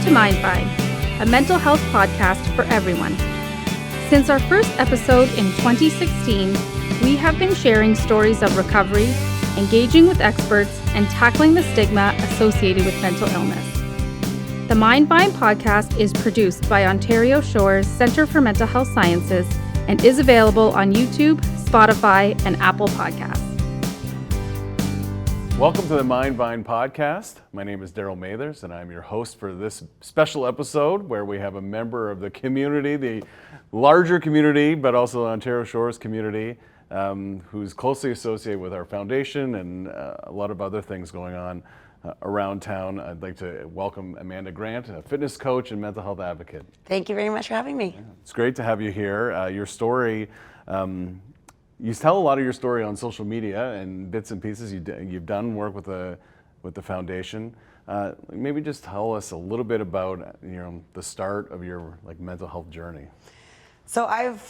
to Mindvine, a mental health podcast for everyone. Since our first episode in 2016, we have been sharing stories of recovery, engaging with experts, and tackling the stigma associated with mental illness. The Mindvine podcast is produced by Ontario Shore's Centre for Mental Health Sciences and is available on YouTube, Spotify, and Apple Podcasts. Welcome to the Mindvine podcast. My name is Daryl Mathers, and I'm your host for this special episode where we have a member of the community, the larger community, but also Ontario Shore's community, who's closely associated with our foundation and a lot of other things going on around town. I'd like to welcome Amanda Grant, a fitness coach and mental health advocate. Thank you very much for having me. It's great to have you here. Your story, you tell a lot of your story on social media and bits and pieces. You've done work with the foundation. Maybe just tell us a little bit about the start of your mental health journey. So I've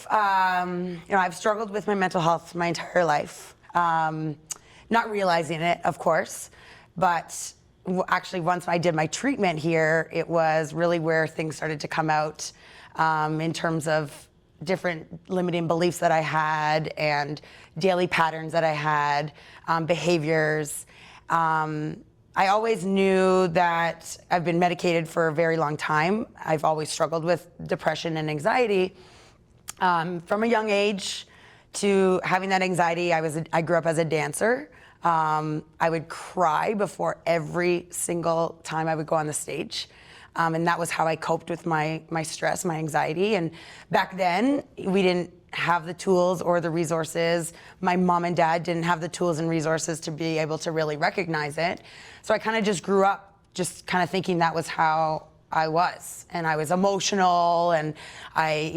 struggled with my mental health my entire life, not realizing it, of course, but actually once I did my treatment here, it was really where things started to come out in terms of different limiting beliefs that I had and daily patterns that I had, behaviors. I always knew that I've been medicated for a very long time. I've always struggled with depression and anxiety. From a young age to having that anxiety, I grew up as a dancer. I would cry before every single time I would go on the stage. And that was how I coped with my stress, my anxiety. And back then, we didn't have the tools or the resources. My mom and dad didn't have the tools and resources to be able to really recognize it. So I kind of just grew up just kind of thinking that was how I was. And I was emotional, and I,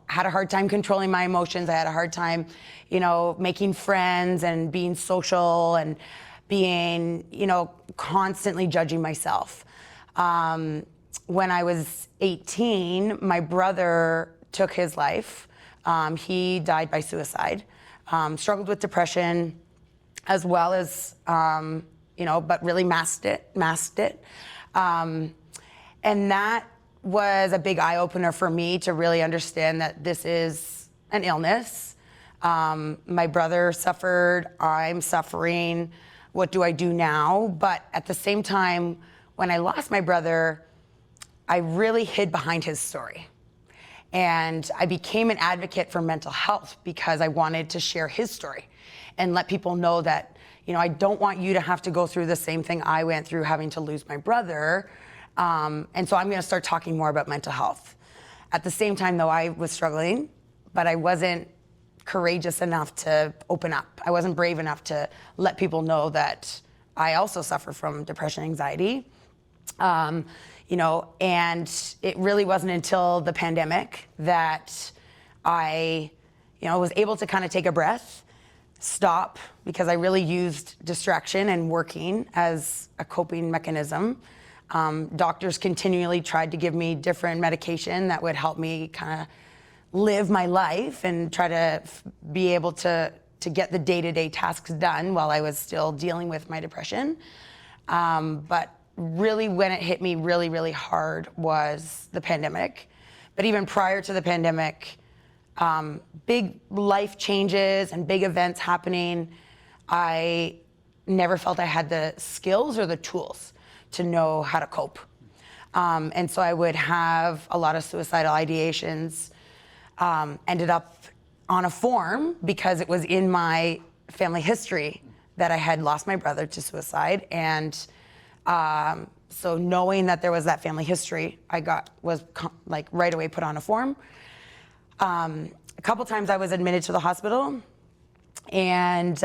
had a hard time controlling my emotions. I had a hard time, making friends and being social and being, constantly judging myself. When I was 18, my brother took his life. He died by suicide, struggled with depression as well as, but really masked it. And that was a big eye-opener for me to really understand that this is an illness. My brother suffered, I'm suffering. What do I do now? But at the same time, when I lost my brother, I really hid behind his story. And I became an advocate for mental health because I wanted to share his story and let people know that, I don't want you to have to go through the same thing I went through having to lose my brother. And so I'm going to start talking more about mental health. At the same time, though, I was struggling, but I wasn't courageous enough to open up. I wasn't brave enough to let people know that I also suffer from depression, anxiety. And it really wasn't until the pandemic that I, was able to kind of take a breath, stop, because I really used distraction and working as a coping mechanism. Doctors continually tried to give me different medication that would help me kind of live my life and try to be able to get the day-to-day tasks done while I was still dealing with my depression. But really when it hit me really, really hard was the pandemic. But even prior to the pandemic, big life changes and big events happening, I never felt I had the skills or the tools to know how to cope. And so I would have a lot of suicidal ideations, ended up on a form because it was in my family history that I had lost my brother to suicide. And so knowing that there was that family history, was right away put on a form. A couple times I was admitted to the hospital, and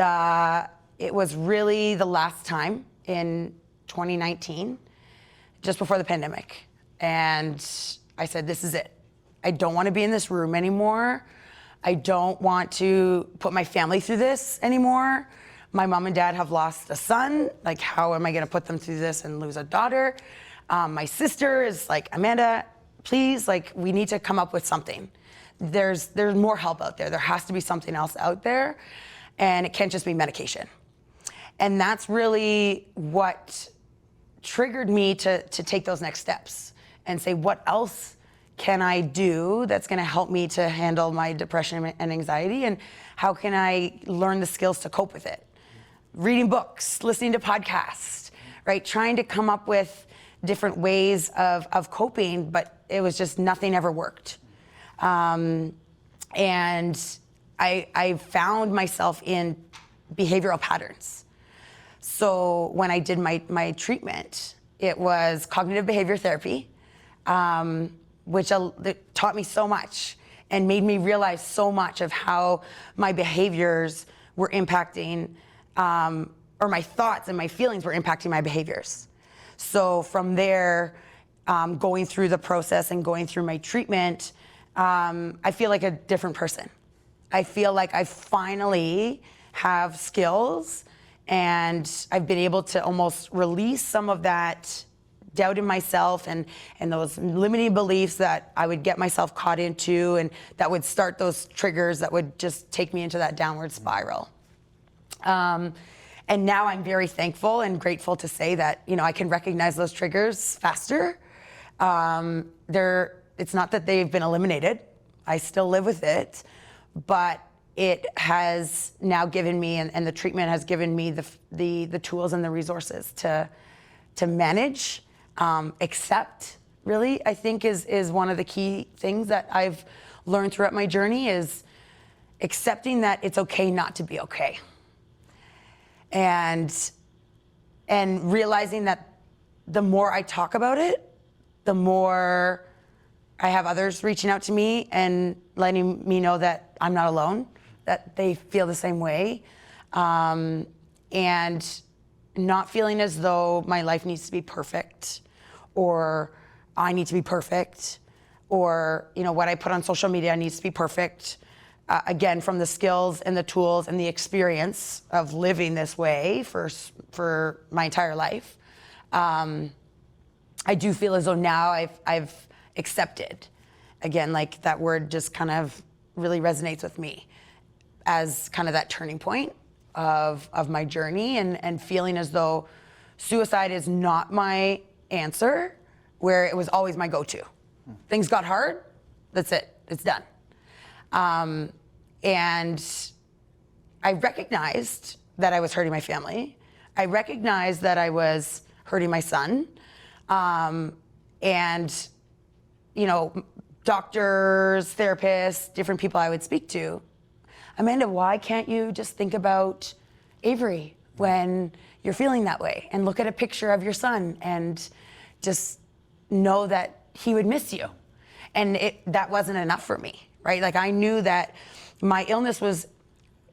it was really the last time in 2019, just before the pandemic. And I said, this is it. I don't want to be in this room anymore. I don't want to put my family through this anymore. My mom and dad have lost a son. How am I going to put them through this and lose a daughter? My sister is like, Amanda, please, we need to come up with something. There's more help out there. There has to be something else out there, and it can't just be medication. And that's really what triggered me to take those next steps and say, what else can I do that's going to help me to handle my depression and anxiety, and how can I learn the skills to cope with it? Reading books, listening to podcasts, right? Trying to come up with different ways of coping, but it was just nothing ever worked. And I found myself in behavioral patterns. So when I did my treatment, it was cognitive behavior therapy, which taught me so much and made me realize so much of how my behaviors were impacting, or my thoughts and my feelings were impacting my behaviors. So from there, going through the process and going through my treatment, I feel like a different person. I feel like I finally have skills, and I've been able to almost release some of that doubt in myself and those limiting beliefs that I would get myself caught into, and that would start those triggers that would just take me into that downward spiral. And now I'm very thankful and grateful to say that, I can recognize those triggers faster. It's not that they've been eliminated. I still live with it, but it has now given me, and the treatment has given me the tools and the resources to manage, accept, really, I think is one of the key things that I've learned throughout my journey, is accepting that it's okay not to be okay. And realizing that the more I talk about it, the more I have others reaching out to me and letting me know that I'm not alone, that they feel the same way, and not feeling as though my life needs to be perfect, or I need to be perfect, or what I put on social media needs to be perfect. Again, from the skills and the tools and the experience of living this way for my entire life, I do feel as though now I've accepted. Again, like that word just kind of really resonates with me as kind of that turning point of my journey, and feeling as though suicide is not my answer, where it was always my go-to. Things got hard, that's it, it's done. And I recognized that I was hurting my family. I recognized that I was hurting my son. And, doctors, therapists, different people I would speak to. Amanda, why can't you just think about Avery when you're feeling that way, and look at a picture of your son and just know that he would miss you? And that wasn't enough for me, right? Like, I knew that my illness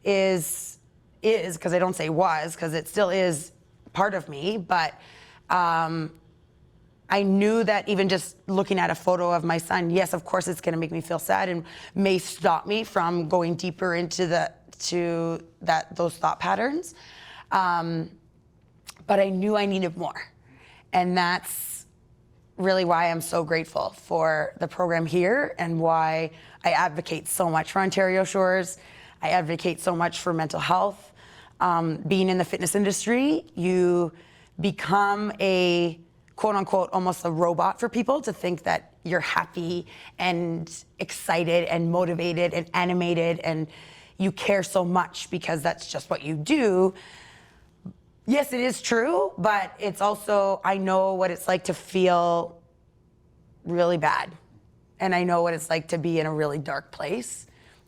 is, because I don't say was, because it still is part of me, but I knew that even just looking at a photo of my son, yes, of course it's gonna make me feel sad and may stop me from going deeper into those thought patterns. But I knew I needed more. And that's really why I'm so grateful for the program here, and why I advocate so much for Ontario Shores. I advocate so much for mental health. Being in the fitness industry, you become a quote unquote almost a robot for people to think that you're happy and excited and motivated and animated and you care so much because that's just what you do. Yes, it is true, but it's also, I know what it's like to feel really bad. And I know what it's like to be in a really dark place.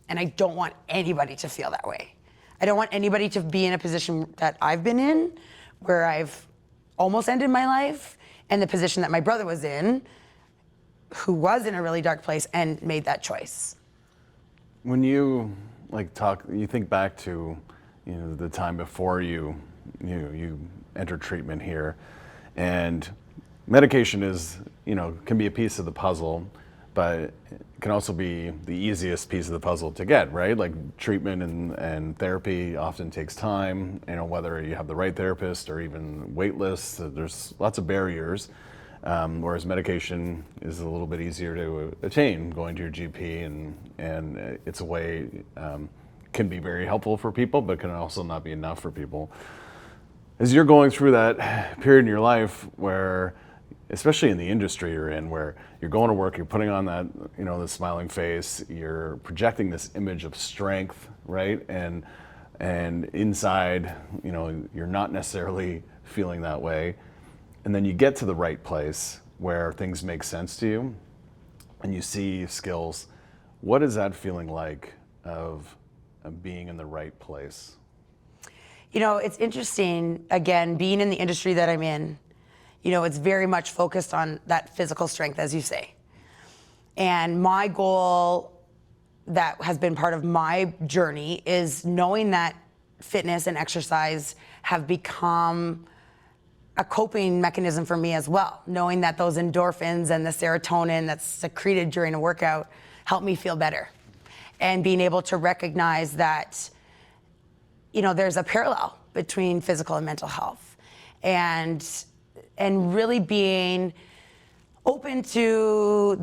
And I don't want anybody to feel that way. I don't want anybody to be in a position that I've been in, where I've almost ended my life, and the position that my brother was in, who was in a really dark place and made that choice. When you you think back to, the time before you entered treatment here, and medication is, can be a piece of the puzzle, but it can also be the easiest piece of the puzzle to get, right? Like, treatment and therapy often takes time, whether you have the right therapist or even wait lists, there's lots of barriers. Whereas medication is a little bit easier to attain, going to your GP, and it's a way, can be very helpful for people, but can also not be enough for people. As you're going through that period in your life where especially in the industry you're in, where you're going to work, you're putting on that, the smiling face, you're projecting this image of strength, right? And inside, you're not necessarily feeling that way. And then you get to the right place where things make sense to you and you see skills. What is that feeling like of being in the right place? It's interesting, again, being in the industry that I'm in, it's very much focused on that physical strength, as you say. And my goal that has been part of my journey is knowing that fitness and exercise have become a coping mechanism for me as well. Knowing that those endorphins and the serotonin that's secreted during a workout help me feel better. And being able to recognize that, there's a parallel between physical and mental health. And really being open to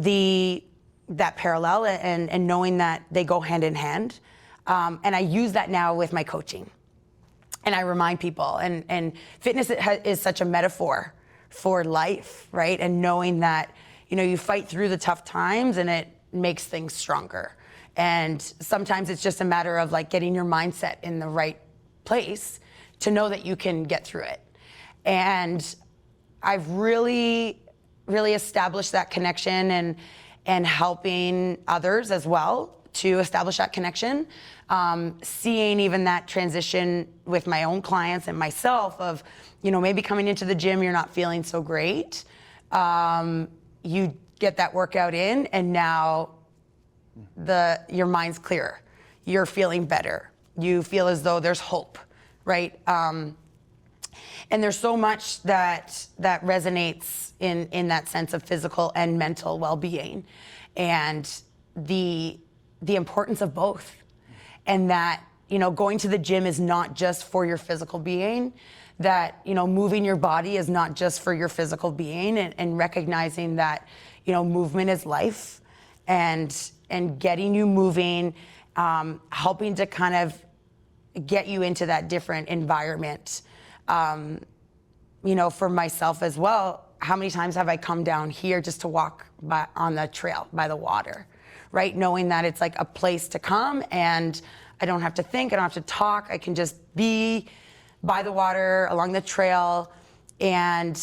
that parallel and knowing that they go hand in hand. And I use that now with my coaching. And I remind people, and fitness is such a metaphor for life, right? And knowing that, you fight through the tough times and it makes things stronger. And sometimes it's just a matter of like getting your mindset in the right place to know that you can get through it. And I've really, really established that connection and helping others as well to establish that connection. Seeing even that transition with my own clients and myself of, maybe coming into the gym, you're not feeling so great. You get that workout in and now your mind's clearer. You're feeling better. You feel as though there's hope, right? And there's so much that resonates in that sense of physical and mental well-being, and the importance of both. And that, going to the gym is not just for your physical being, that, moving your body is not just for your physical being, and recognizing that, movement is life, and getting you moving, helping to kind of get you into that different environment. For myself as well, how many times have I come down here just to walk on the trail by the water, right? Knowing that it's like a place to come and I don't have to think, I don't have to talk, I can just be by the water, along the trail, and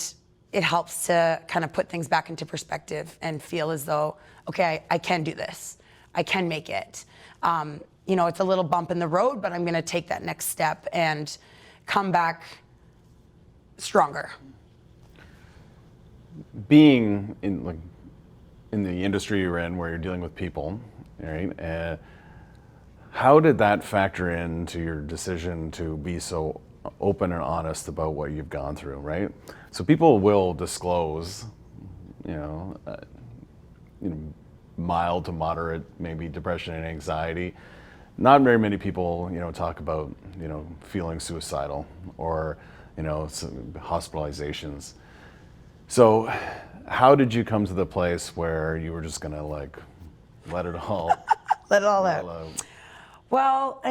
it helps to kind of put things back into perspective and feel as though, okay, I can do this, I can make it. It's a little bump in the road, but I'm gonna take that next step and come back stronger. Being in the industry you're in, where you're dealing with people, right? How did that factor into your decision to be so open and honest about what you've gone through, right? So people will disclose, mild to moderate, maybe depression and anxiety. Not very many people, talk about, feeling suicidal or, hospitalizations. So how did you come to the place where you were just gonna let it all let it all out? Well,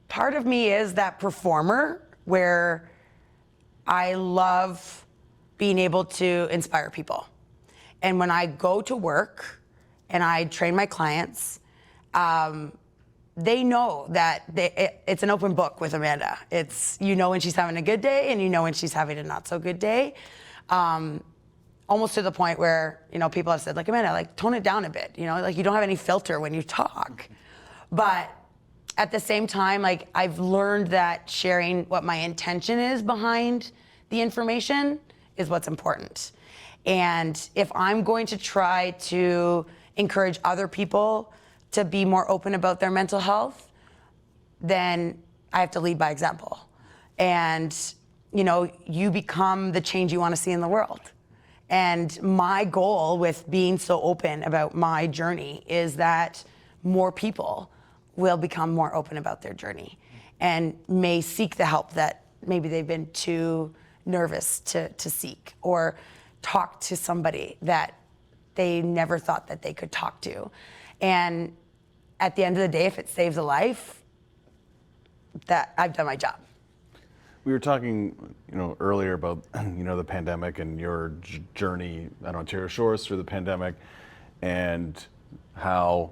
part of me is that performer where I love being able to inspire people. And when I go to work and I train my clients, they know that it's an open book with Amanda. It's, when she's having a good day and when she's having a not so good day. Almost to the point where, people have said, Amanda, tone it down a bit. You don't have any filter when you talk. But at the same time, I've learned that sharing what my intention is behind the information is what's important. And if I'm going to try to encourage other people to be more open about their mental health, then I have to lead by example. And, you become the change you want to see in the world. And my goal with being so open about my journey is that more people will become more open about their journey and may seek the help that maybe they've been too nervous to seek, or talk to somebody that they never thought that they could talk to. And at the end of the day, if it saves a life, that I've done my job. We were talking, earlier about, the pandemic and your journey at Ontario Shores through the pandemic, and how,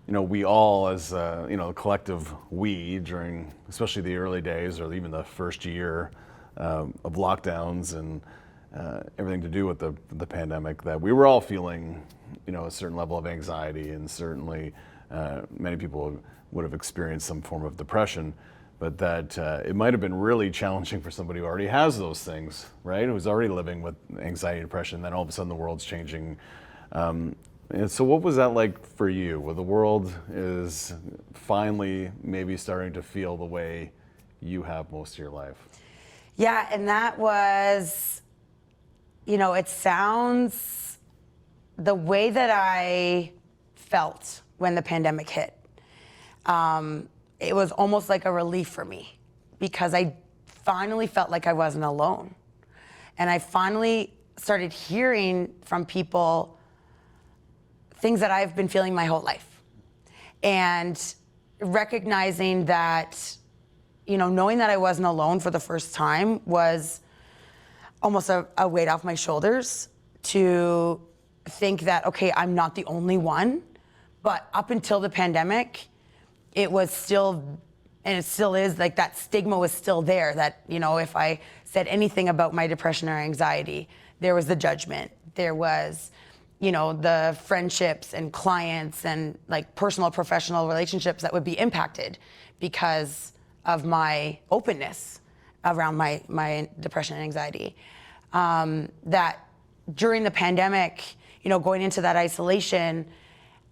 we all, as the collective we, during especially the early days or even the first year of lockdowns and everything to do with the pandemic, that we were all feeling, a certain level of anxiety, and certainly many people would have experienced some form of depression. But that it might have been really challenging for somebody who already has those things, right? Who's already living with anxiety and depression, then all of a sudden the world's changing. And so what was that like for you, where the world is finally maybe starting to feel the way you have most of your life? Yeah, and that was, it sounds the way that I felt when the pandemic hit. It was almost like a relief for me, because I finally felt like I wasn't alone. And I finally started hearing from people things that I've been feeling my whole life. And recognizing that, knowing that I wasn't alone for the first time was almost a weight off my shoulders, to think that, okay, I'm not the only one. But up until the pandemic, it was still, and it still is, like that stigma was still there, that, if I said anything about my depression or anxiety, there was the judgment. There was, the friendships and clients and like personal, professional relationships that would be impacted because of my openness around my depression and anxiety. That during the pandemic, going into that isolation,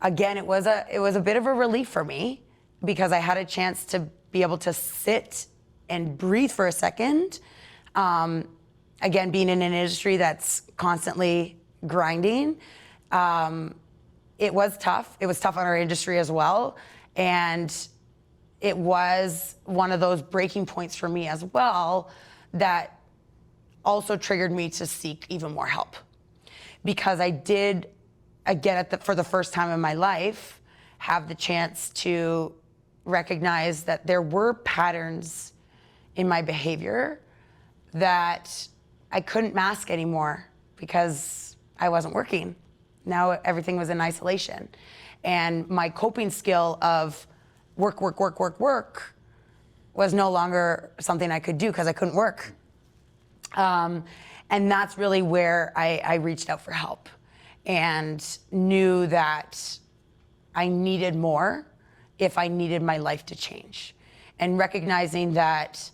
again, it was a bit of a relief for me, because I had a chance to be able to sit and breathe for a second. Again, being in an industry that's constantly grinding, it was tough. It was tough on our industry as well. And it was one of those breaking points for me as well that also triggered me to seek even more help. Because I did, again, for the first time in my life, have the chance to recognize that there were patterns in my behavior that I couldn't mask anymore, because I wasn't working. Now everything was in isolation. And my coping skill of work was no longer something I could do, because I couldn't work. And that's really where I reached out for help, and knew that I needed more if I needed my life to change. And recognizing that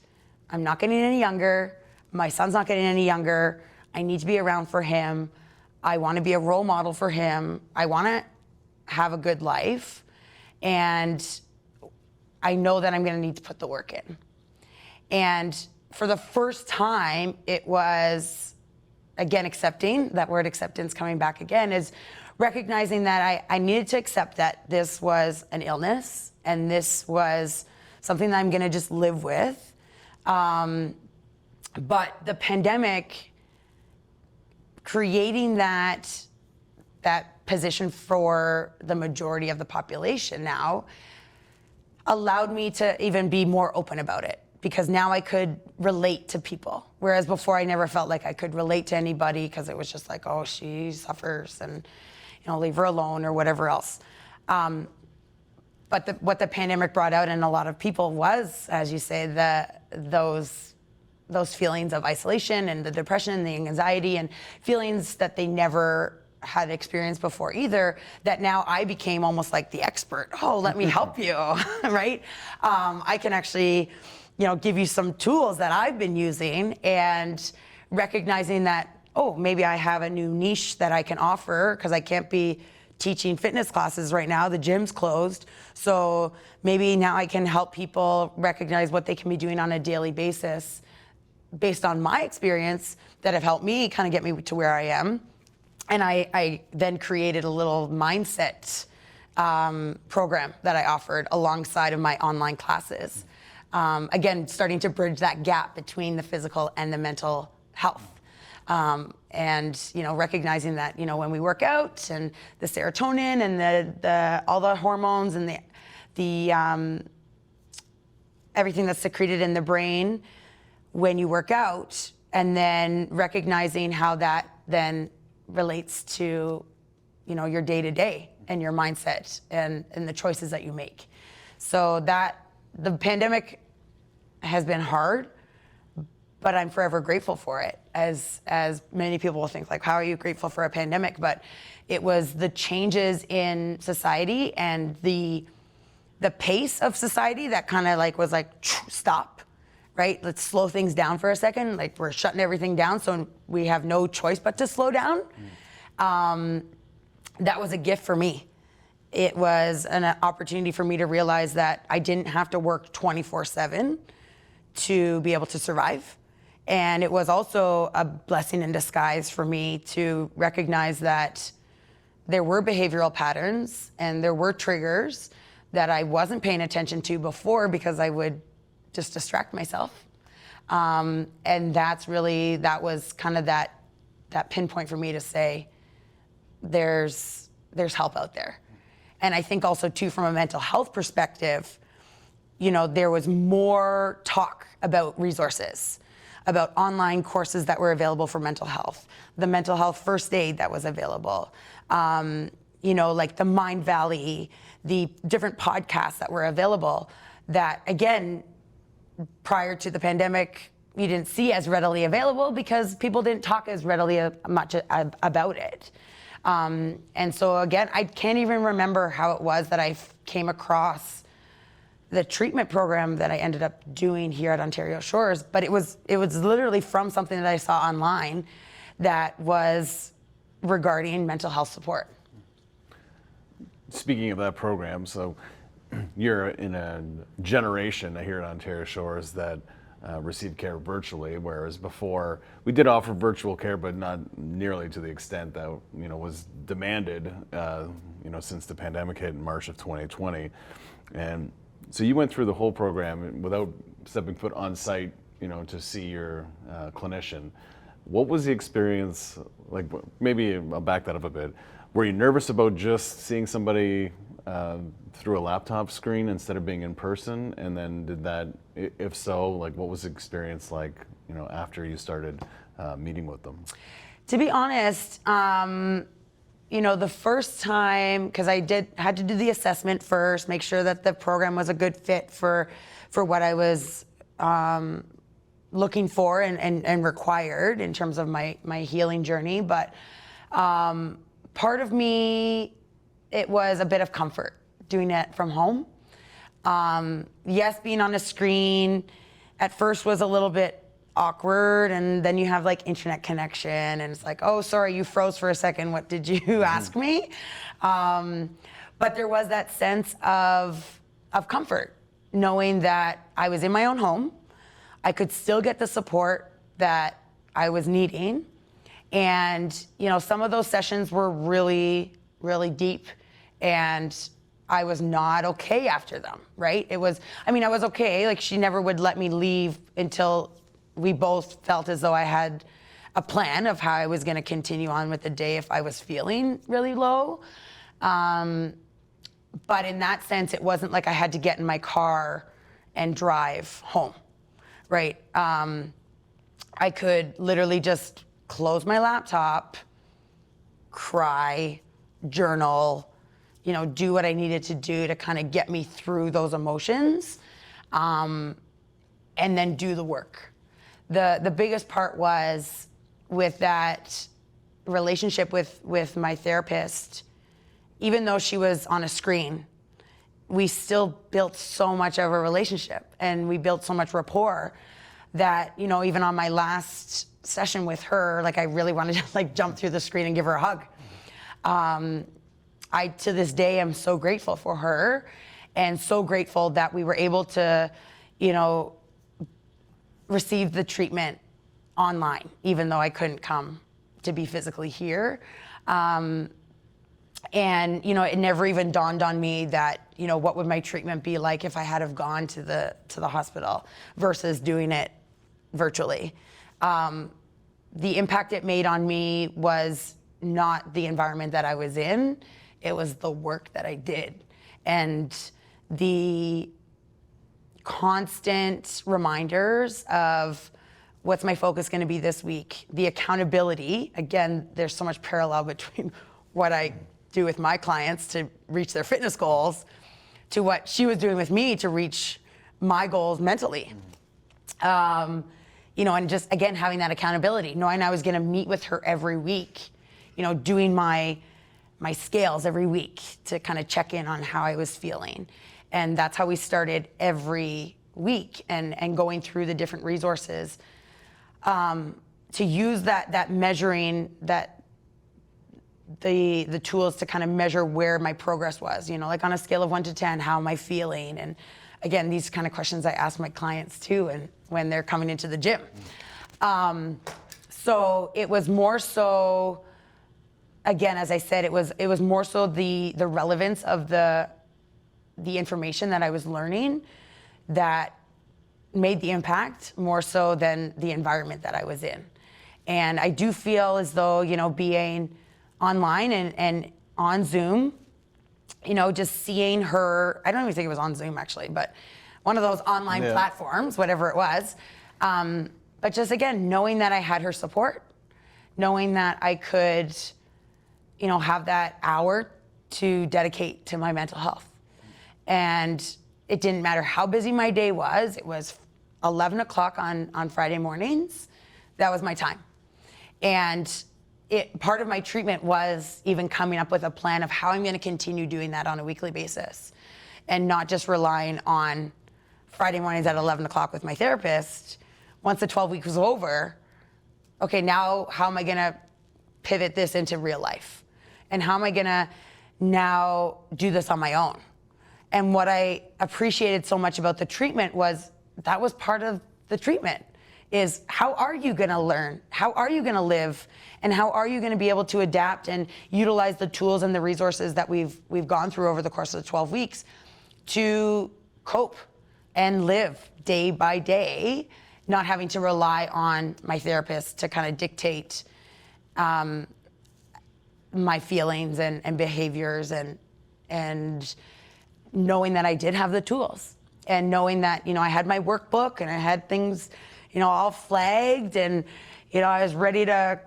I'm not getting any younger, my son's not getting any younger, I need to be around for him, I want to be a role model for him, I want to have a good life, and I know that I'm going to need to put the work in. And for the first time, it was, again, accepting, that word acceptance coming back again, is recognizing that I needed to accept that this was an illness, and this was something that I'm going to just live with. But the pandemic, creating that position for the majority of the population now, allowed me to even be more open about it, because now I could relate to people. Whereas before, I never felt like I could relate to anybody, because it was just like, oh, she suffers, and leave her alone, or whatever else. But what the pandemic brought out in a lot of people was, as you say, those feelings of isolation, and the depression and the anxiety, and feelings that they never had experienced before either, that now I became almost like the expert. Oh, let me help you, right? I can actually, give you some tools that I've been using, and recognizing that, oh, maybe I have a new niche that I can offer, because I can't be teaching fitness classes right now. The gym's closed. So maybe now I can help people recognize what they can be doing on a daily basis based on my experience that have helped me kind of get me to where I am. And I then created a little mindset program that I offered alongside of my online classes. Again, starting to bridge that gap between the physical and the mental health. And recognizing that when we work out, and the serotonin and the all the hormones and the everything that's secreted in the brain, when you work out, and then recognizing how that then relates to, your day-to-day and your mindset and the choices that you make. So that the pandemic has been hard, but I'm forever grateful for it. As many people will think, like, how are you grateful for a pandemic? But it was the changes in society and the pace of society that kind of like was like, stop, right? Let's slow things down for a second. Like, we're shutting everything down, so we have no choice but to slow down. That was a gift for me. It was an opportunity for me to realize that I didn't have to work 24/7 to be able to survive. And it was also a blessing in disguise for me to recognize that there were behavioral patterns and there were triggers that I wasn't paying attention to before because I would just distract myself. And that was kind of that pinpoint for me to say, there's help out there. And I think also too, from a mental health perspective, there was more talk about resources, about online courses that were available for mental health, the mental health first aid that was available, like the Mind Valley, the different podcasts that were available that, again, prior to the pandemic, you didn't see as readily available because people didn't talk as readily much about it. And so again, I can't even remember how it was that I came across the treatment program that I ended up doing here at Ontario Shores, but it was literally from something that I saw online that was regarding mental health support. Speaking of that program, so you're in a generation here at Ontario Shores that received care virtually, whereas before we did offer virtual care, but not nearly to the extent that was demanded, since the pandemic hit in March of 2020. And so you went through the whole program without stepping foot on site, to see your clinician. What was the experience like? Maybe I'll back that up a bit. Were you nervous about just seeing somebody through a laptop screen instead of being in person? And then did that, if so, like what was the experience like, after you started meeting with them? To be honest, the first time, because I had to do the assessment first, make sure that the program was a good fit for what I was looking for and required in terms of my healing journey. But part of me, it was a bit of comfort doing it from home. Yes, being on a screen at first was a little bit awkward, and then you have like internet connection and it's like, oh, sorry, you froze for a second. What did you ask me? But there was that sense of comfort, knowing that I was in my own home. I could still get the support that I was needing. And, some of those sessions were really, really deep, and I was not okay after them, right? I was okay. Like, she never would let me leave until we both felt as though I had a plan of how I was going to continue on with the day if I was feeling really low. But in that sense, it wasn't like I had to get in my car and drive home, right? I could literally just close my laptop, cry, journal, do what I needed to do to kind of get me through those emotions, and then do the work. The biggest part was with that relationship with my therapist. Even though she was on a screen, we still built so much of a relationship, and we built so much rapport that, even on my last session with her, like, I really wanted to like jump through the screen and give her a hug. I, to this day, am so grateful for her, and so grateful that we were able to, receive the treatment online, even though I couldn't come to be physically here. And, it never even dawned on me that, what would my treatment be like if I had have gone to the hospital versus doing it virtually. The impact it made on me was not the environment that I was in, it was the work that I did. And the constant reminders of what's my focus going to be this week? The accountability, again, there's so much parallel between what I do with my clients to reach their fitness goals to what she was doing with me to reach my goals mentally. You know, and just, again, having that accountability, knowing I was going to meet with her every week, you know, doing my scales every week to kind of check in on how I was feeling. And that's how we started every week, and going through the different resources to use that measuring, that the tools to kind of measure where my progress was, you know, like on a scale of 1 to 10, how am I feeling? And again, these kind of questions I ask my clients too, and when they're coming into the gym. So it was more so, again, as I said, it was more so the relevance of the information that I was learning that made the impact more so than the environment that I was in. And I do feel as though, you know, being online and on Zoom, you know, just seeing her, I don't even think it was on Zoom actually, but one of those online platforms, whatever it was. But just, again, knowing that I had her support, knowing that I could, you know, have that hour to dedicate to my mental health. And it didn't matter how busy my day was. It was 11 o'clock on Friday mornings. That was my time. And part of my treatment was even coming up with a plan of how I'm going to continue doing that on a weekly basis, and not just relying on Friday mornings at 11 o'clock with my therapist. Once the 12 weeks was over, okay, now how am I going to pivot this into real life? And how am I going to now do this on my own? And what I appreciated so much about the treatment was that was part of the treatment, is how are you going to learn? How are you going to live? And how are you going to be able to adapt and utilize the tools and the resources that we've gone through over the course of the 12 weeks to cope and live day by day, not having to rely on my therapist to kind of dictate my feelings and behaviors, and knowing that I did have the tools, and knowing that, you know, I had my workbook and I had things, you know, all flagged, and, you know, I was ready to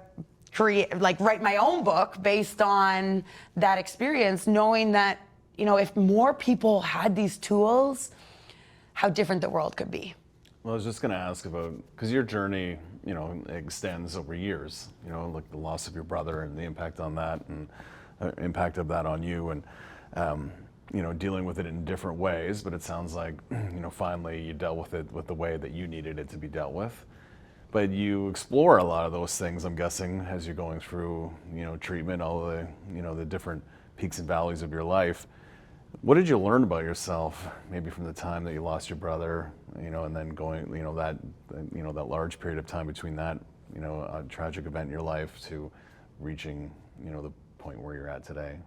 write my own book based on that experience, knowing that, you know, if more people had these tools, how different the world could be. Well, I was just going to ask about, because your journey, you know, extends over years, you know, like the loss of your brother and the impact on that, and impact of that on you, and, you know, dealing with it in different ways, but it sounds like, you know, finally you dealt with it with the way that you needed it to be dealt with. But you explore a lot of those things, I'm guessing, as you're going through, you know, treatment, all the, you know, the different peaks and valleys of your life. What did you learn about yourself, maybe from the time that you lost your brother, you know, and then going, you know, that large period of time between that, you know, a tragic event in your life to reaching, you know, the point where you're at today?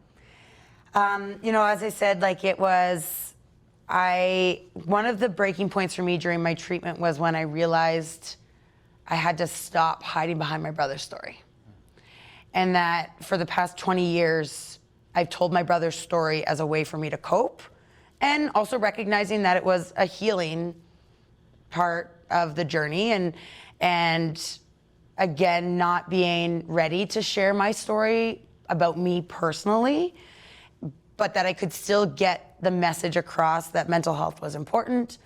You know, as I said, like, it was, one of the breaking points for me during my treatment was when I realized I had to stop hiding behind my brother's story. And that for the past 20 years, I've told my brother's story as a way for me to cope, and also recognizing that it was a healing part of the journey, and again, not being ready to share my story about me personally, but that I could still get the message across that mental health was important,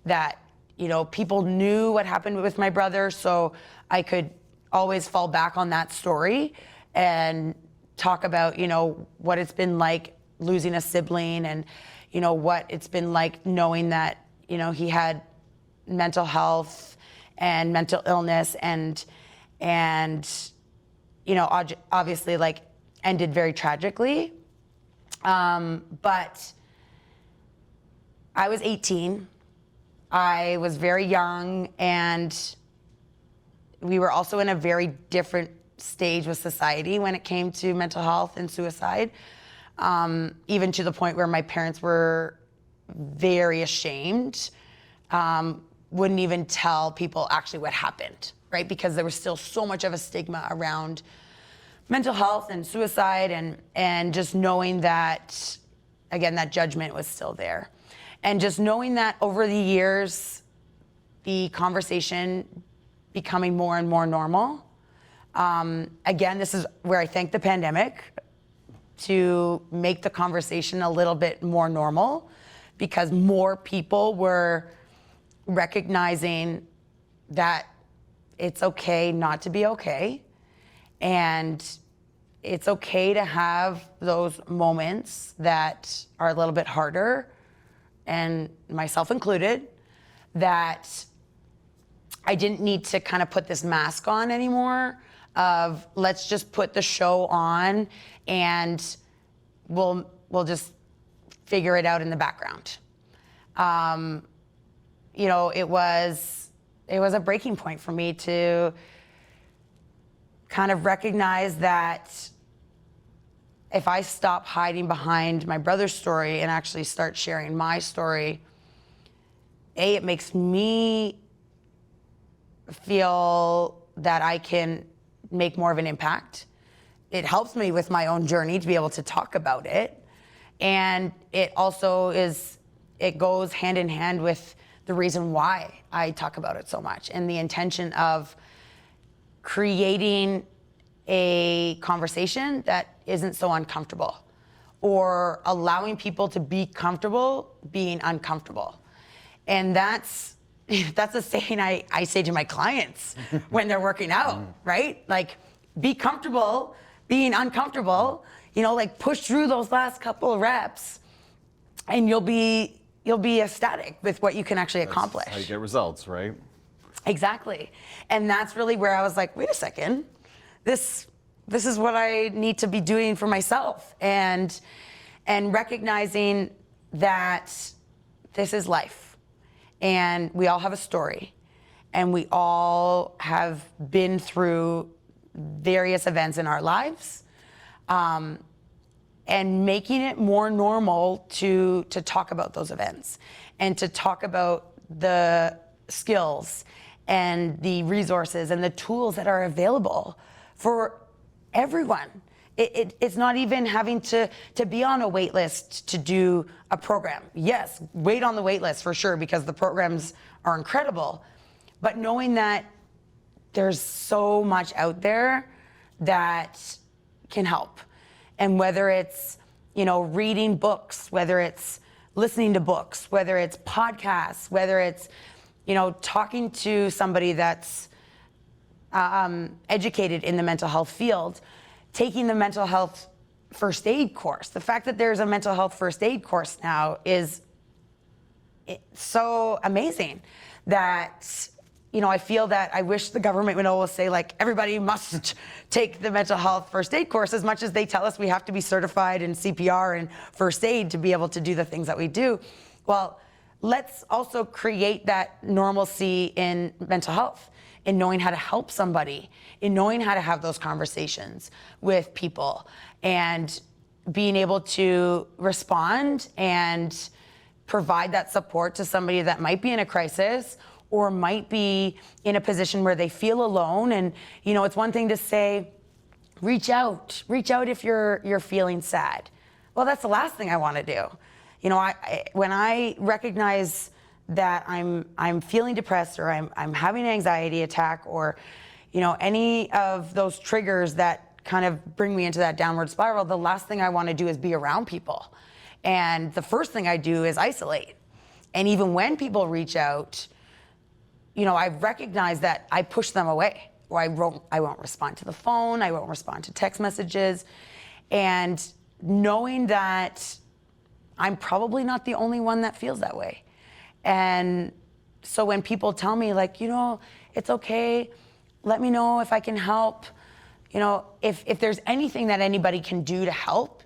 that, you know, people knew what happened with my brother, so I could always fall back on that story and talk about, you know, what it's been like losing a sibling, and, you know, what it's been like knowing that, you know, he had mental health and mental illness, and you know, obviously, like, ended very tragically. But I was 18. I was very young, and we were also in a very different stage with society when it came to mental health and suicide, even to the point where my parents were very ashamed, wouldn't even tell people actually what happened, right? Because there was still so much of a stigma around mental health and suicide, and just knowing that, again, that judgment was still there. And just knowing that over the years, the conversation becoming more and more normal. Again, this is where I thank the pandemic to make the conversation a little bit more normal, because more people were recognizing that it's okay not to be okay, and it's okay to have those moments that are a little bit harder, and myself included, that I didn't need to kind of put this mask on anymore of let's just put the show on and we'll just figure it out in the background. You know, it was a breaking point for me to kind of recognize that if I stop hiding behind my brother's story and actually start sharing my story, it makes me feel that I can make more of an impact. It helps me with my own journey to be able to talk about it. And it also it goes hand in hand with the reason why I talk about it so much, and the intention of creating a conversation that isn't so uncomfortable, or allowing people to be comfortable being uncomfortable. And that's a saying I say to my clients when they're working out, right? Like, be comfortable being uncomfortable, you know, like push through those last couple of reps and you'll be ecstatic with what you can actually accomplish. That's how you get results, right? Exactly. And that's really where I was like, wait a second, this is what I need to be doing for myself, and recognizing that this is life, and we all have a story, and we all have been through various events in our lives, and making it more normal to talk about those events and to talk about the skills and the resources and the tools that are available for everyone. It's not even having to be on a wait list to do a program. Yes, wait on the wait list for sure, because the programs are incredible. But knowing that there's so much out there that can help. And whether it's, you know, reading books, whether it's listening to books, whether it's podcasts, whether it's, you know, talking to somebody that's educated in the mental health field, taking the mental health first aid course. The fact that there's a mental health first aid course now is so amazing that, you know, I feel that I wish the government would always say, like, everybody must take the mental health first aid course, as much as they tell us we have to be certified in CPR and first aid to be able to do the things that we do. Well, let's also create that normalcy in mental health, in knowing how to help somebody, in knowing how to have those conversations with people, and being able to respond and provide that support to somebody that might be in a crisis or might be in a position where they feel alone. And, you know, it's one thing to say, reach out if you're feeling sad. Well, that's the last thing I want to do. You know, when I recognize that I'm feeling depressed, or I'm having an anxiety attack, or, you know, any of those triggers that kind of bring me into that downward spiral, the last thing I want to do is be around people. And the first thing I do is isolate. And even when people reach out, you know, I recognize that I push them away, or I won't respond to the phone, I won't respond to text messages. And knowing that I'm probably not the only one that feels that way. And so when people tell me, like, you know, it's okay, let me know if I can help, you know, if there's anything that anybody can do to help,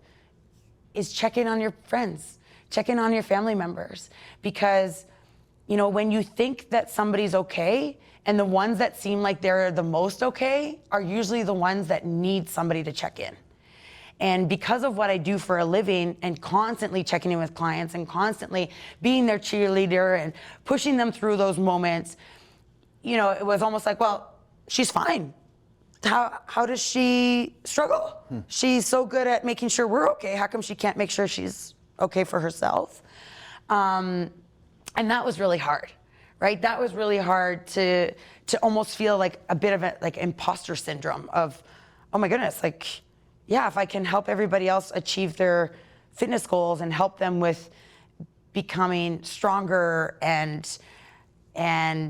is check in on your friends, check in on your family members. Because, you know, when you think that somebody's okay, and the ones that seem like they're the most okay are usually the ones that need somebody to check in. And because of what I do for a living, and constantly checking in with clients and constantly being their cheerleader and pushing them through those moments, you know, it was almost like, well, she's fine. How does she struggle? She's so good at making sure we're okay. How come she can't make sure she's okay for herself? And that was really hard, right? That was really hard to almost feel like a bit of like imposter syndrome of, oh my goodness, like, yeah, if I can help everybody else achieve their fitness goals and help them with becoming stronger and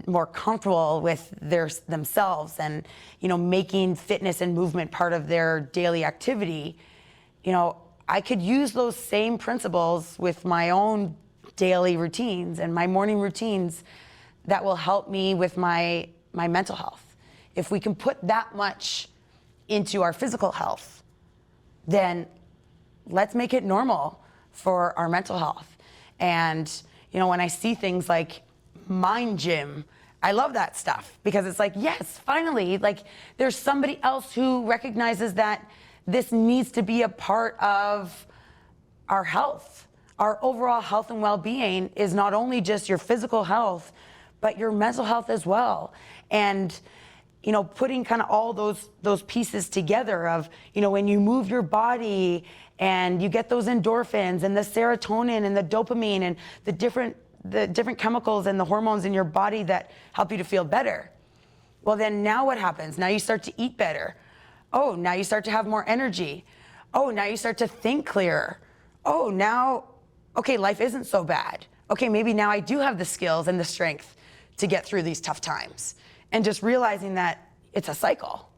more comfortable with themselves and, making fitness and movement part of their daily activity, I could use those same principles with my own daily routines and my morning routines that will help me with my mental health. If we can put that much into our physical health, then let's make it normal for our mental health. And, when I see things like Mind Gym, I love that stuff because it's like, yes, finally, like there's somebody else who recognizes that this needs to be a part of our health. Our overall health and well-being is not only just your physical health, but your mental health as well. And, putting kind of all those pieces together of, when you move your body and you get those endorphins and the serotonin and the dopamine and the different chemicals and the hormones in your body that help you to feel better. Well, then now what happens? Now you start to eat better. Oh, now you start to have more energy. Oh, now you start to think clearer. Oh, now, okay, life isn't so bad. Okay, maybe now I do have the skills and the strength to get through these tough times. And just realizing that it's a cycle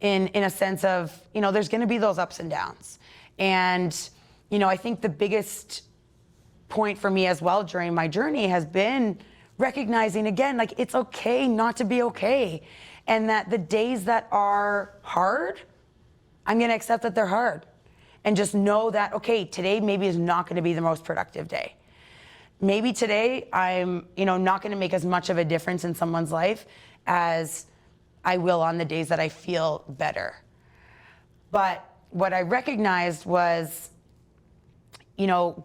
in a sense of, there's gonna be those ups and downs. And, I think the biggest point for me as well during my journey has been recognizing again, like it's okay not to be okay. And that the days that are hard, I'm gonna accept that they're hard. And just know that, okay, today maybe is not gonna be the most productive day. Maybe today I'm, not gonna make as much of a difference in someone's life as I will on the days that I feel better. But what I recognized was,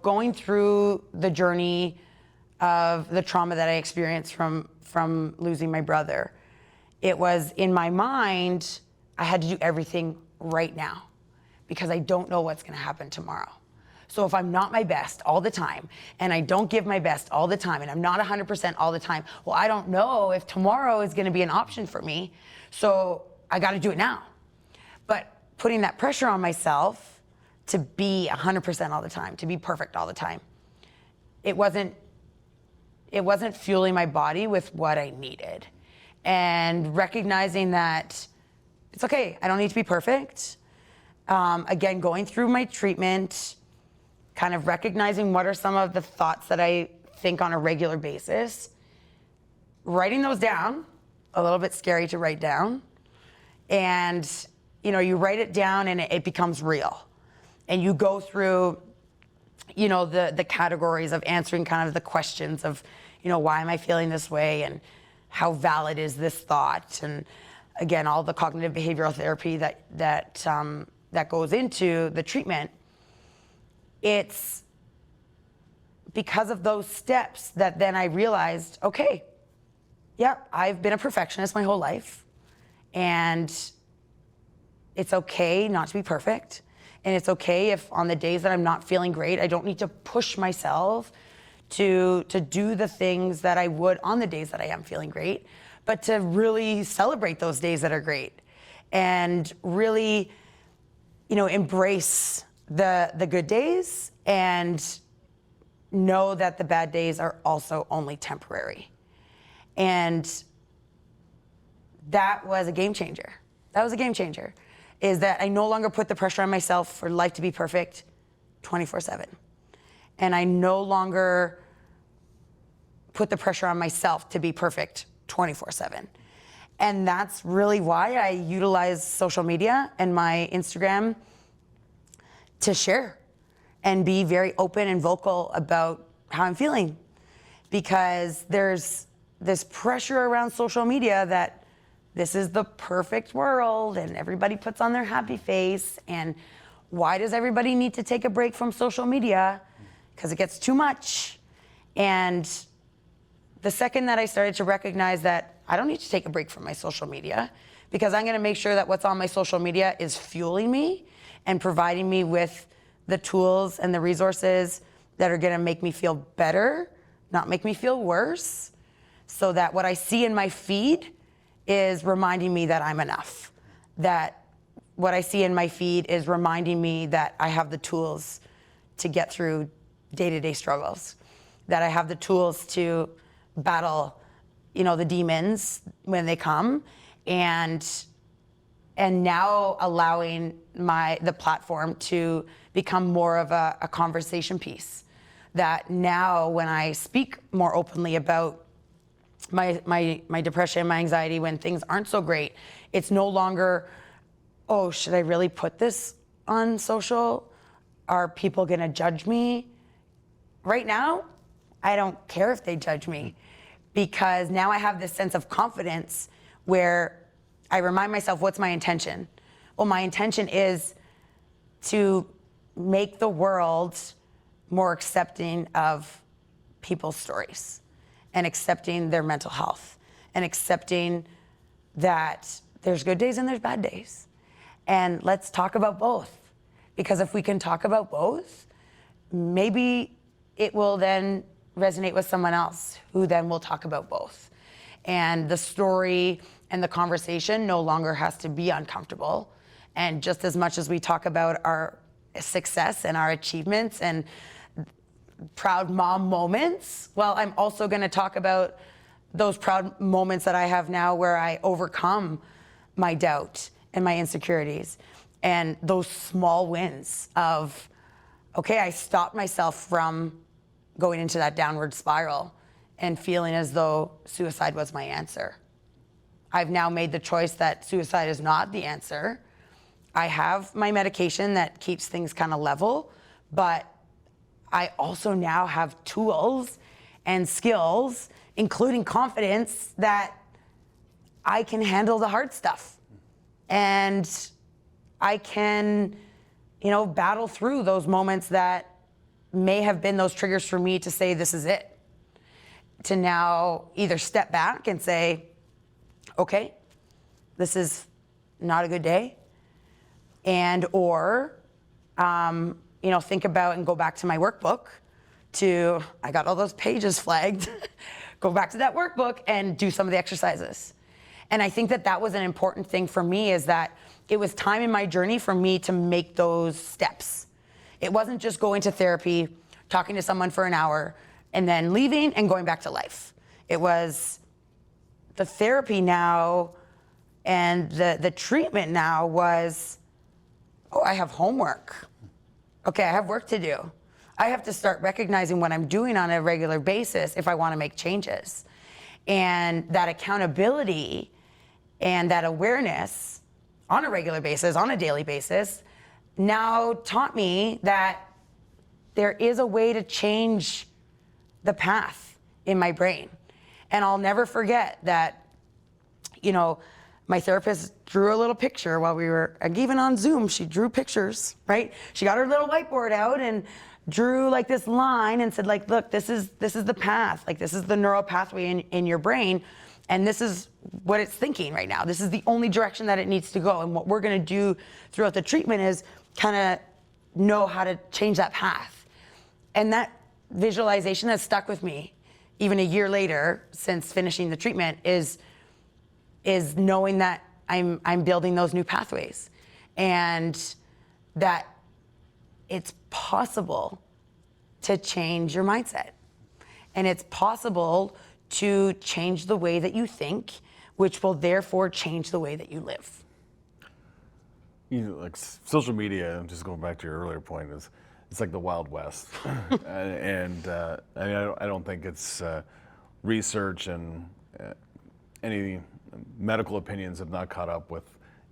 going through the journey of the trauma that I experienced from losing my brother, it was in my mind, I had to do everything right now because I don't know what's gonna happen tomorrow. So if I'm not my best all the time and I don't give my best all the time and I'm not 100% all the time, well, I don't know if tomorrow is gonna be an option for me. So I gotta do it now. But putting that pressure on myself to be 100% all the time, to be perfect all the time, it wasn't fueling my body with what I needed. And recognizing that it's okay, I don't need to be perfect. Again, going through my treatment, kind of recognizing what are some of the thoughts that I think on a regular basis, writing those down, a little bit scary to write down, and you write it down and it becomes real. And you go through, the categories of answering kind of the questions of, why am I feeling this way and how valid is this thought? And again, all the cognitive behavioral therapy that goes into the treatment. It's because of those steps that then I realized, okay, yep, I've been a perfectionist my whole life, and it's okay not to be perfect. And it's okay if on the days that I'm not feeling great, I don't need to push myself to do the things that I would on the days that I am feeling great, but to really celebrate those days that are great and really, embrace the good days and know that the bad days are also only temporary. And that was a game changer. That was a game changer, is that I no longer put the pressure on myself for life to be perfect 24/7. And I no longer put the pressure on myself to be perfect 24/7. And that's really why I utilize social media and my Instagram to share and be very open and vocal about how I'm feeling. Because there's this pressure around social media that this is the perfect world and everybody puts on their happy face. And why does everybody need to take a break from social media? Because it gets too much. And the second that I started to recognize that I don't need to take a break from my social media, because I'm gonna make sure that what's on my social media is fueling me and providing me with the tools and the resources that are gonna make me feel better, not make me feel worse. so that what I see in my feed is reminding me that I'm enough. That what I see in my feed is reminding me that I have the tools to get through day-to-day struggles, that I have the tools to battle, the demons when they come, and now allowing the platform to become more of a conversation piece. That now when I speak more openly about my depression, my anxiety, when things aren't so great, it's no longer, oh, should I really put this on social? Are people gonna judge me? Right now, I don't care if they judge me, because now I have this sense of confidence where I remind myself, what's my intention? Well, my intention is to make the world more accepting of people's stories, and accepting their mental health, and accepting that there's good days and there's bad days. And let's talk about both. Because if we can talk about both, maybe it will then resonate with someone else who then will talk about both. And the story and the conversation no longer has to be uncomfortable. And just as much as we talk about our success and our achievements and proud mom moments, well, I'm also going to talk about those proud moments that I have now where I overcome my doubt and my insecurities, and those small wins of, okay, I stopped myself from going into that downward spiral and feeling as though suicide was my answer. I've now made the choice that suicide is not the answer. I have my medication that keeps things kind of level, but I also now have tools and skills, including confidence, that I can handle the hard stuff. And I can, battle through those moments that may have been those triggers for me to say, this is it. To now either step back and say, okay, this is not a good day. And or, think about and go back to my workbook I got all those pages flagged, go back to that workbook and do some of the exercises. And I think that was an important thing for me, is that it was time in my journey for me to make those steps. It wasn't just going to therapy, talking to someone for an hour, and then leaving and going back to life. It was the therapy now, and the treatment now was, oh, I have homework. Okay, I have work to do. I have to start recognizing what I'm doing on a regular basis if I want to make changes. And that accountability and that awareness on a regular basis, on a daily basis, now taught me that there is a way to change the path in my brain. And I'll never forget that, my therapist drew a little picture while we were, even on Zoom, she drew pictures, right? She got her little whiteboard out and drew like this line and said, like, look, this is the path. Like, this is the neural pathway in your brain. And this is what it's thinking right now. This is the only direction that it needs to go. And what we're going to do throughout the treatment is kind of know how to change that path. And that visualization has stuck with me even a year later since finishing the treatment, is knowing that I'm building those new pathways, and that it's possible to change your mindset. And it's possible to change the way that you think, which will therefore change the way that you live. Like social media, just going back to your earlier point, it's like the Wild West. And I don't think it's research and any medical opinions have not caught up with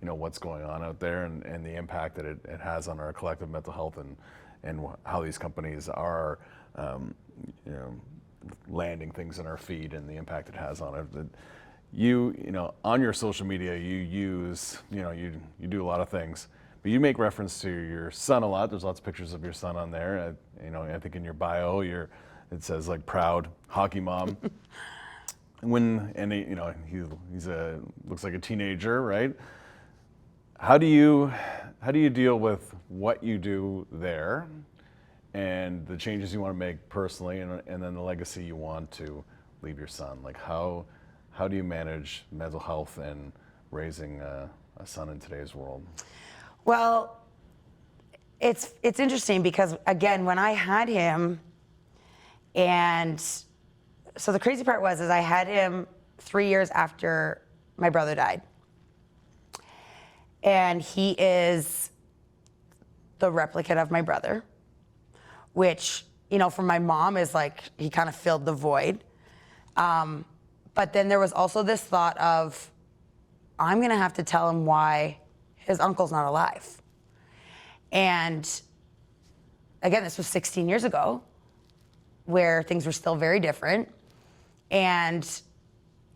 what's going on out there, and the impact that it has on our collective mental health, and how these companies are landing things in our feed, and the impact it has on it. On your social media, you do a lot of things, but you make reference to your son a lot. There's lots of pictures of your son on there. I think in your bio, it says like proud hockey mom. He's looks like a teenager, right? How do you deal with what you do there, and the changes you want to make personally, and then the legacy you want to leave your son? Like how do you manage mental health and raising a son in today's world? Well, it's interesting because, again, when I had him, and so the crazy part was I had him 3 years after my brother died. And he is the replicate of my brother, which, for my mom is like, he kind of filled the void. But then there was also this thought of, I'm going to have to tell him why his uncle's not alive. And again, this was 16 years ago, where things were still very different. And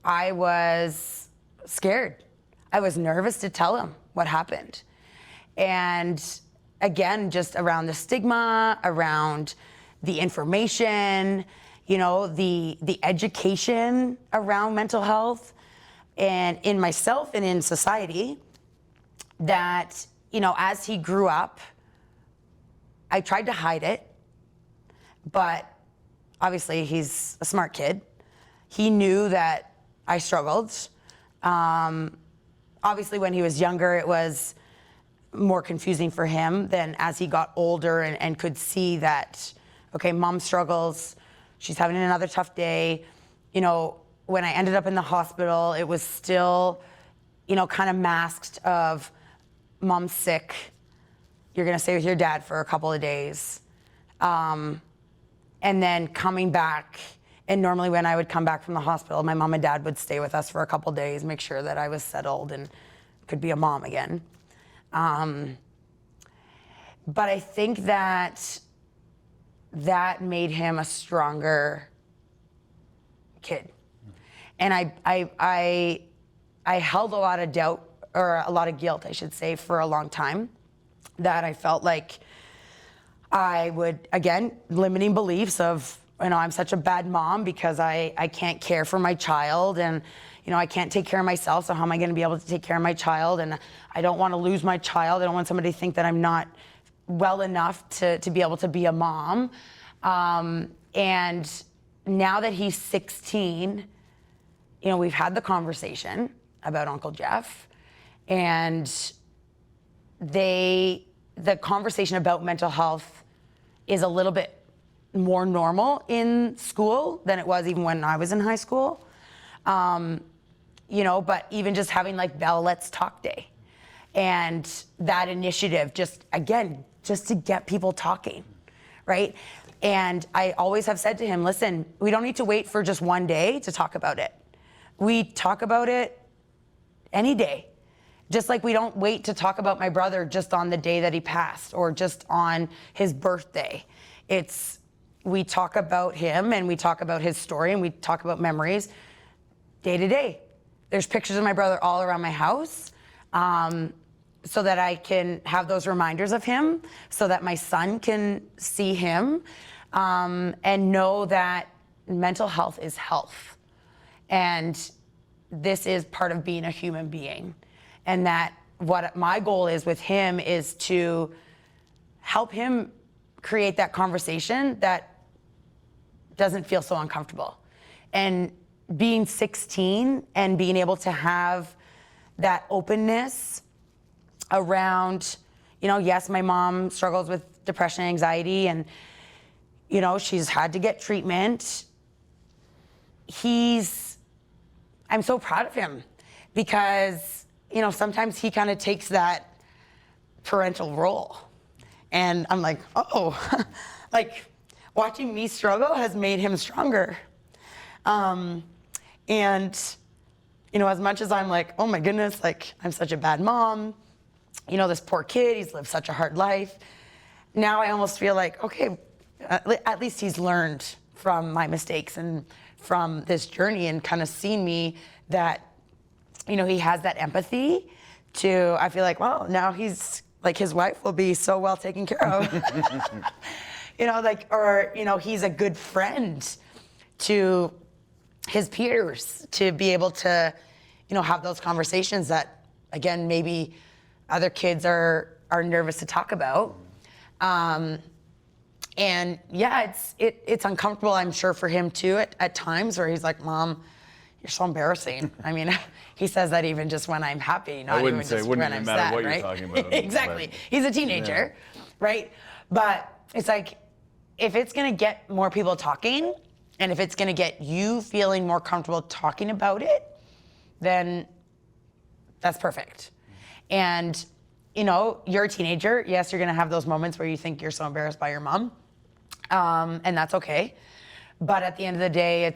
I was scared. I was nervous to tell him what happened. And again, just around the stigma, around the information, the education around mental health, and in myself and in society, that, as he grew up, I tried to hide it, but obviously he's a smart kid. He knew that I struggled. Obviously when he was younger, it was more confusing for him than as he got older and could see that, okay, mom struggles, she's having another tough day. When I ended up in the hospital, it was still, kind of masked of, mom's sick, you're gonna stay with your dad for a couple of days. And then coming back, and normally when I would come back from the hospital, my mom and dad would stay with us for a couple of days, make sure that I was settled and could be a mom again. But I think that made him a stronger kid. And I held a lot of doubt, or a lot of guilt, I should say, for a long time, that I felt like I would, again, limiting beliefs of, I'm such a bad mom because I can't care for my child, and I can't take care of myself, so how am I gonna be able to take care of my child? And I don't wanna lose my child. I don't want somebody to think that I'm not well enough to be able to be a mom. And now that he's 16, we've had the conversation about Uncle Jeff, and the conversation about mental health is a little bit more normal in school than it was even when I was in high school. But even just having like Bell Let's Talk Day, and that initiative, just to get people talking, right? And I always have said to him, listen, we don't need to wait for just one day to talk about it. We talk about it any day. Just like we don't wait to talk about my brother just on the day that he passed or just on his birthday. We talk about him, and we talk about his story, and we talk about memories day to day. There's pictures of my brother all around my house, so that I can have those reminders of him, so that my son can see him, and know that mental health is health. And this is part of being a human being. And that what my goal is with him is to help him create that conversation that doesn't feel so uncomfortable. And being 16 and being able to have that openness around, yes, my mom struggles with depression and anxiety, and, she's had to get treatment. I'm so proud of him because, sometimes he kind of takes that parental role. And I'm like, like watching me struggle has made him stronger. And, as much as I'm like, oh my goodness, like I'm such a bad mom, this poor kid, he's lived such a hard life. Now I almost feel like, okay, at least he's learned from my mistakes and from this journey, and kind of seen me that, he has that empathy to, I feel like, well, now he's like, his wife will be so well taken care of. He's a good friend to his peers, to be able to, have those conversations that, again, maybe other kids are nervous to talk about. And yeah, it's uncomfortable, I'm sure, for him too at times where he's like, Mom, you're so embarrassing. I mean, he says that even just when I'm happy, not even just when I'm sad, what right? you're talking about. Exactly. But, he's a teenager, right? But it's like, if it's gonna get more people talking, and if it's gonna get you feeling more comfortable talking about it, then that's perfect. And you're a teenager. Yes, you're gonna have those moments where you think you're so embarrassed by your mom, and that's okay. But at the end of the day,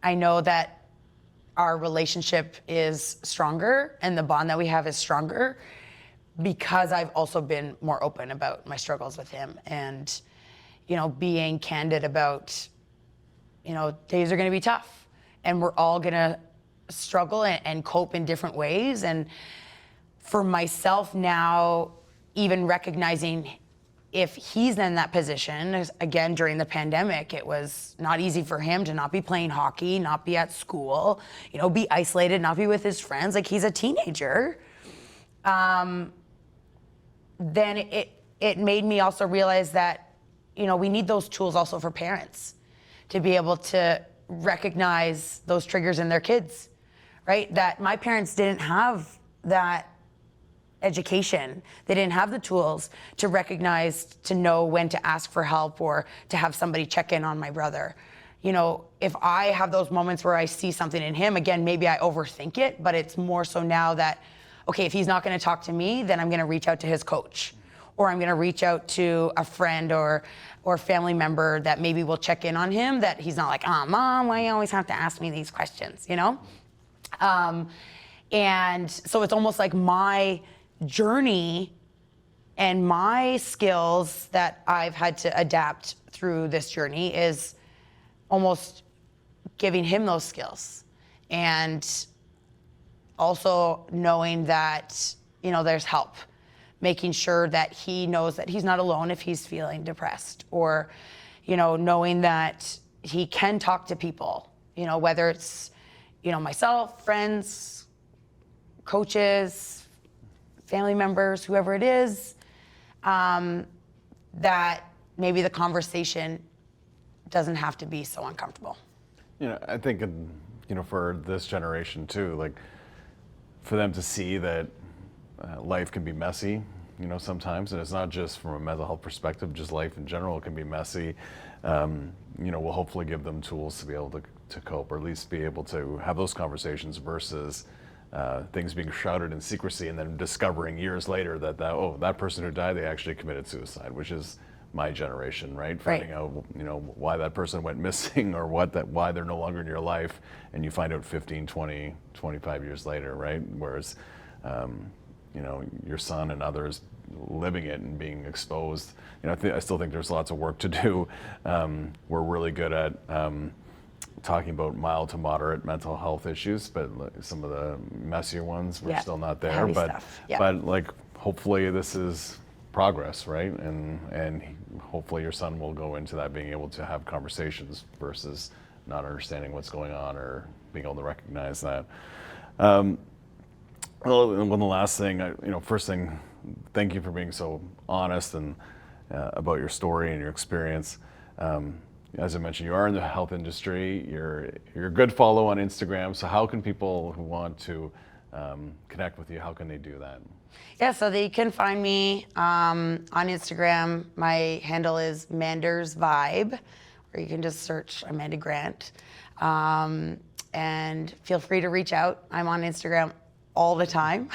I know that our relationship is stronger and the bond that we have is stronger because I've also been more open about my struggles with him, and being candid about, days are gonna be tough and we're all gonna struggle and cope in different ways. And for myself now, even recognizing if he's in that position, again, during the pandemic, it was not easy for him to not be playing hockey, not be at school, be isolated, not be with his friends. Like, he's a teenager. Then it made me also realize that, we need those tools also for parents to be able to recognize those triggers in their kids, right? That my parents didn't have that education. They didn't have the tools to recognize, to know when to ask for help or to have somebody check in on my brother. If I have those moments where I see something in him, again, maybe I overthink it, but it's more so now that, okay, if he's not going to talk to me, then I'm going to reach out to his coach, or I'm going to reach out to a friend or family member that maybe will check in on him, that he's not like, oh, Mom, why you always have to ask me these questions, And so it's almost like my journey and my skills that I've had to adapt through this journey is almost giving him those skills, and also knowing that there's help, making sure that he knows that he's not alone if he's feeling depressed, or knowing that he can talk to people, whether it's myself, friends, coaches, family members, whoever it is, that maybe the conversation doesn't have to be so uncomfortable. I think, for this generation too, like, for them to see that life can be messy, sometimes, and it's not just from a mental health perspective, just life in general can be messy. Will hopefully give them tools to be able to cope, or at least be able to have those conversations versus things being shrouded in secrecy and then discovering years later that person who died, they actually committed suicide, which is my generation, right? Finding out, why that person went missing, or why they're no longer in your life, and you find out 15, 20, 25 years later, right? Whereas, your son and others living it and being exposed, I still think there's lots of work to do. We're really good at talking about mild to moderate mental health issues, but some of the messier ones, we're still not there. Heavy stuff. Yeah. But hopefully this is progress, right? And hopefully your son will go into that being able to have conversations versus not understanding what's going on or being able to recognize that. Well, and one last thing, first thing, thank you for being so honest and about your story and your experience. As I mentioned, you are in the health industry. You're a good follow on Instagram. So how can people who want to connect with you, how can they do that? Yeah, so they can find me on Instagram. My handle is Manders Vibe, or you can just search Amanda Grant. And feel free to reach out. I'm on Instagram all the time,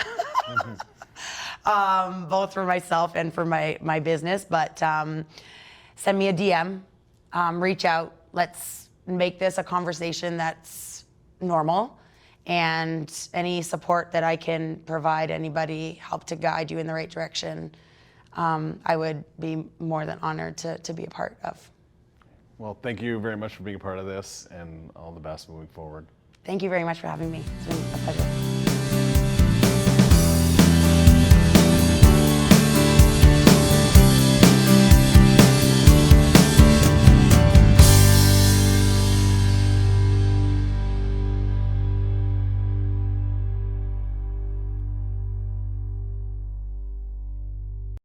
both for myself and for my business. But send me a DM. Reach out. Let's make this a conversation that's normal, and any support that I can provide anybody, help to guide you in the right direction, I would be more than honored to be a part of. Well, thank you very much for being a part of this, and all the best moving forward. Thank you very much for having me. It's been a pleasure.